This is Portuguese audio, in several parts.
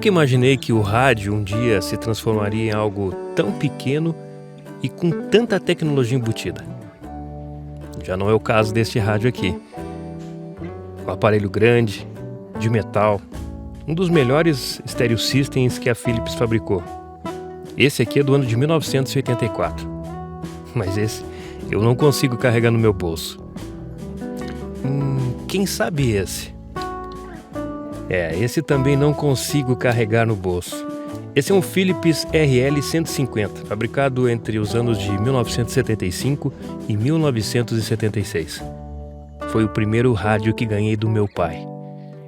imaginei que o rádio um dia se transformaria em algo tão pequeno e com tanta tecnologia embutida. Já não é o caso deste rádio aqui. Um aparelho grande, de metal, um dos melhores stereo systems que a Philips fabricou. Esse aqui é do ano de 1984. Mas esse eu não consigo carregar no meu bolso. Quem sabe esse? Esse também não consigo carregar no bolso. Esse é um Philips RL-150, fabricado entre os anos de 1975 e 1976. Foi o primeiro rádio que ganhei do meu pai.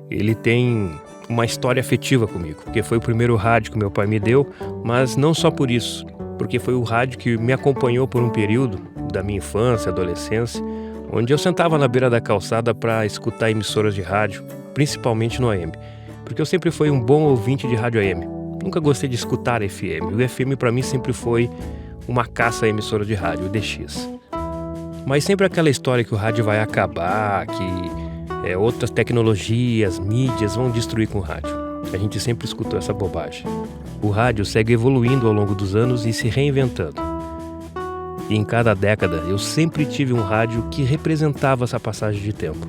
Ele tem uma história afetiva comigo, porque foi o primeiro rádio que meu pai me deu, mas não só por isso, porque foi o rádio que me acompanhou por um período da minha infância, adolescência, onde eu sentava na beira da calçada para escutar emissoras de rádio, principalmente no AM, porque eu sempre fui um bom ouvinte de rádio AM. Nunca gostei de escutar FM. O FM para mim sempre foi uma caça a emissora de rádio, o DX. Mas sempre aquela história que o rádio vai acabar, que outras tecnologias, mídias vão destruir com o rádio. A gente sempre escutou essa bobagem. O rádio segue evoluindo ao longo dos anos e se reinventando. E em cada década eu sempre tive um rádio que representava essa passagem de tempo.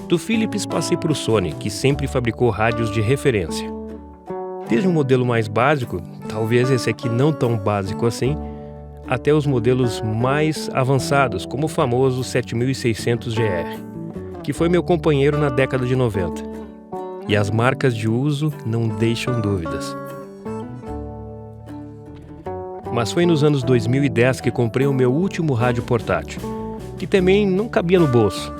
Do Philips passei para o Sony, que sempre fabricou rádios de referência. Desde um modelo mais básico, talvez esse aqui não tão básico assim, até os modelos mais avançados, como o famoso 7600 GR, que foi meu companheiro na década de 90. E as marcas de uso não deixam dúvidas. Mas foi nos anos 2010 que comprei o meu último rádio portátil, que também não cabia no bolso.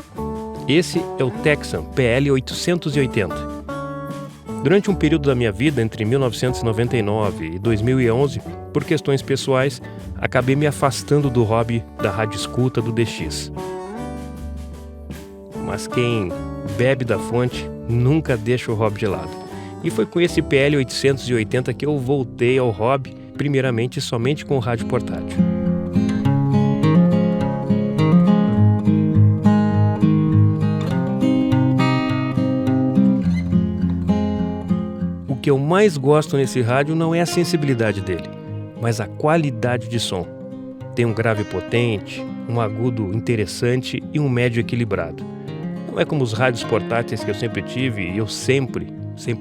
Esse é o Tecsun PL880. Durante um período da minha vida, entre 1999 e 2011, por questões pessoais, acabei me afastando do hobby da rádio escuta do DX. Mas quem bebe da fonte nunca deixa o hobby de lado. E foi com esse PL880 que eu voltei ao hobby, primeiramente somente com o rádio portátil. O que eu mais gosto nesse rádio não é a sensibilidade dele, mas a qualidade de som. Tem um grave potente, um agudo interessante e um médio equilibrado. Não é como os rádios portáteis que eu sempre tive, e eu sempre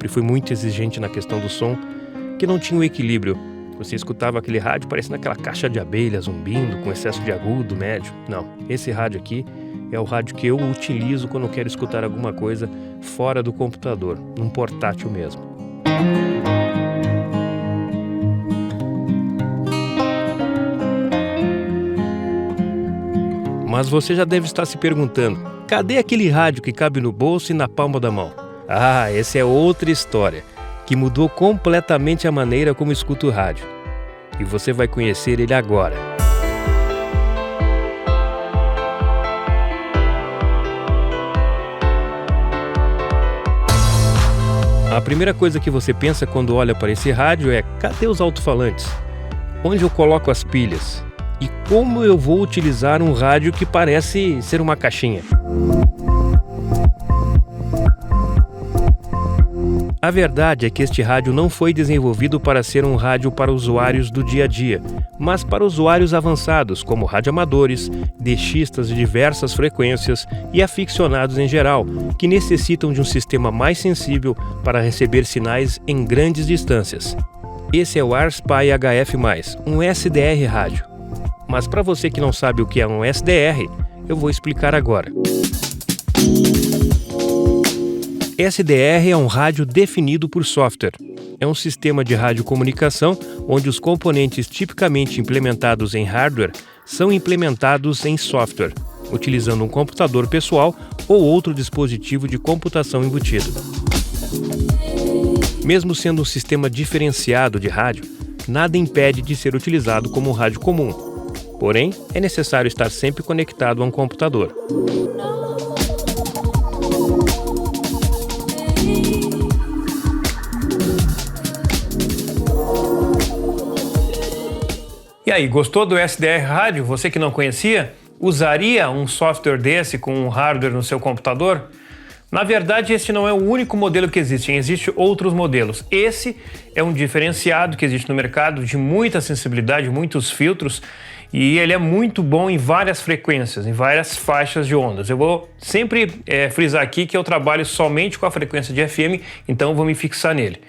fui muito exigente na questão do som, que não tinha o equilíbrio. Você escutava aquele rádio parecendo aquela caixa de abelha zumbindo, com excesso de agudo, médio. Não, esse rádio aqui é o rádio que eu utilizo quando eu quero escutar alguma coisa fora do computador, num portátil mesmo. Mas você já deve estar se perguntando, cadê aquele rádio que cabe no bolso e na palma da mão? Ah, essa é outra história, que mudou completamente a maneira como escuto o rádio. E você vai conhecer ele agora. A primeira coisa que você pensa quando olha para esse rádio é: cadê os alto-falantes? Onde eu coloco as pilhas? E como eu vou utilizar um rádio que parece ser uma caixinha? A verdade é que este rádio não foi desenvolvido para ser um rádio para usuários do dia a dia, mas para usuários avançados, como radioamadores, DXistas de diversas frequências e aficionados em geral, que necessitam de um sistema mais sensível para receber sinais em grandes distâncias. Esse é o ARSPY HF+, um SDR rádio. Mas para você que não sabe o que é um SDR, eu vou explicar agora. SDR é um rádio definido por software. É um sistema de radiocomunicação onde os componentes tipicamente implementados em hardware são implementados em software, utilizando um computador pessoal ou outro dispositivo de computação embutido. Mesmo sendo um sistema diferenciado de rádio, nada impede de ser utilizado como um rádio comum. Porém, é necessário estar sempre conectado a um computador. E aí, gostou do SDR rádio? Você que não conhecia? Usaria um software desse com um hardware no seu computador? Na verdade, esse não é o único modelo que existe, existem outros modelos. Esse é um diferenciado que existe no mercado, de muita sensibilidade, muitos filtros, e ele é muito bom em várias frequências, em várias faixas de ondas. Eu vou sempre frisar aqui que eu trabalho somente com a frequência de FM, então vou me fixar nele.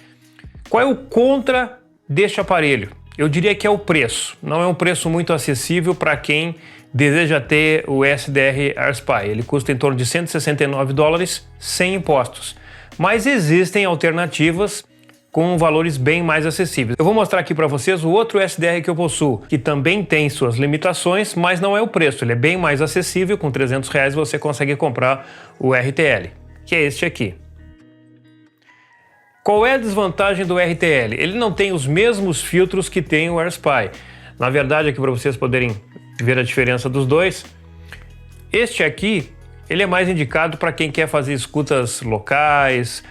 Qual é o contra deste aparelho? Eu diria que é o preço. Não é um preço muito acessível para quem deseja ter o SDR AirSpy. Ele custa em torno de $169 sem impostos. Mas existem alternativas com valores bem mais acessíveis. Eu vou mostrar aqui para vocês o outro SDR que eu possuo, que também tem suas limitações, mas não é o preço. Ele é bem mais acessível, com R$300 você consegue comprar o RTL, que é este aqui. Qual é a desvantagem do RTL? Ele não tem os mesmos filtros que tem o AirSpy. Na verdade, aqui para vocês poderem ver a diferença dos dois, este aqui, ele é mais indicado para quem quer fazer escutas locais,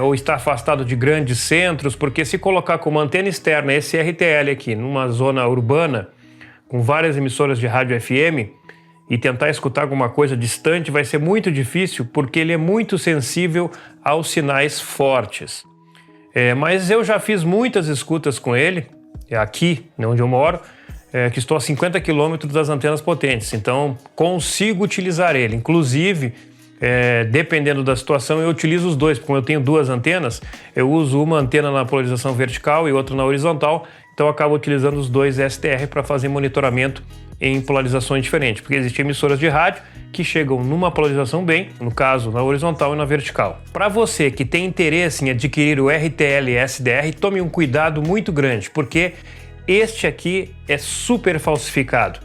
ou está afastado de grandes centros, porque se colocar como antena externa esse RTL aqui numa zona urbana, com várias emissoras de rádio FM, e tentar escutar alguma coisa distante vai ser muito difícil, porque ele é muito sensível aos sinais fortes. Mas eu já fiz muitas escutas com ele, aqui onde eu moro, que estou a 50 km das antenas potentes, então consigo utilizar ele. Inclusive, dependendo da situação, eu utilizo os dois, porque como eu tenho duas antenas, eu uso uma antena na polarização vertical e outra na horizontal, então eu acabo utilizando os dois SDR para fazer monitoramento em polarizações diferentes, porque existem emissoras de rádio que chegam numa polarização bem, no caso na horizontal e na vertical. Para você que tem interesse em adquirir o RTL SDR, tome um cuidado muito grande, porque este aqui é super falsificado.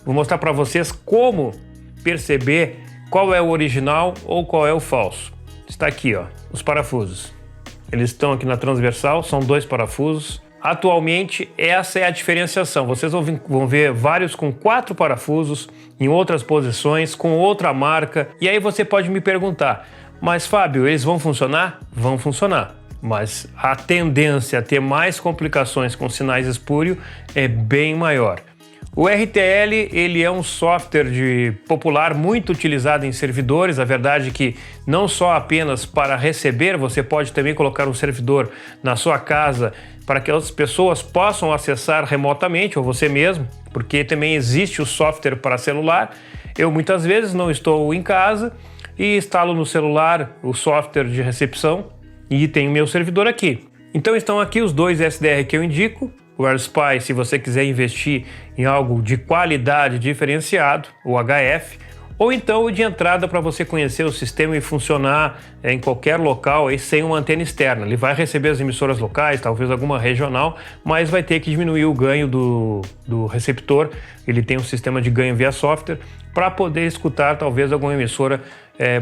Vou mostrar para vocês como perceber qual é o original ou qual é o falso. Está aqui, ó, os parafusos. Eles estão aqui na transversal, são 2 parafusos. Atualmente, essa é a diferenciação. Vocês vão ver vários com 4 parafusos, em outras posições, com outra marca. E aí você pode me perguntar, mas Fábio, eles vão funcionar? Vão funcionar. Mas a tendência a ter mais complicações com sinais espúrios é bem maior. O RTL, ele é um software popular muito utilizado em servidores. A verdade é que não só apenas para receber, você pode também colocar um servidor na sua casa para que as pessoas possam acessar remotamente, ou você mesmo, porque também existe o software para celular. Eu muitas vezes não estou em casa e instalo no celular o software de recepção e tenho meu servidor aqui. Então estão aqui os dois SDR que eu indico. O AirSpy, se você quiser investir em algo de qualidade diferenciado, o HF, ou então o de entrada para você conhecer o sistema e funcionar em qualquer local aí, sem uma antena externa. Ele vai receber as emissoras locais, talvez alguma regional, mas vai ter que diminuir o ganho do receptor. Ele tem um sistema de ganho via software para poder escutar talvez alguma emissora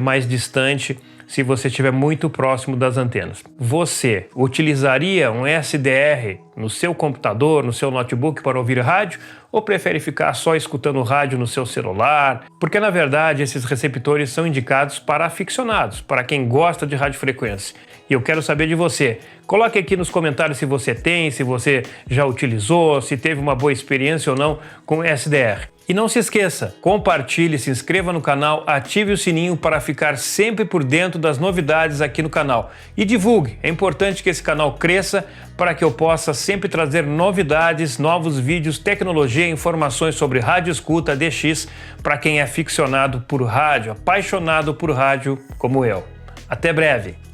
mais distante, se você estiver muito próximo das antenas. Você utilizaria um SDR no seu computador, no seu notebook para ouvir rádio, ou prefere ficar só escutando rádio no seu celular? Porque na verdade esses receptores são indicados para aficionados, para quem gosta de radiofrequência. E eu quero saber de você. Coloque aqui nos comentários se você tem, se você já utilizou, se teve uma boa experiência ou não com SDR. E não se esqueça, compartilhe, se inscreva no canal, ative o sininho para ficar sempre por dentro das novidades aqui no canal. E divulgue, é importante que esse canal cresça para que eu possa sempre trazer novidades, novos vídeos, tecnologia e informações sobre rádio escuta DX para quem é aficionado por rádio, apaixonado por rádio como eu. Até breve!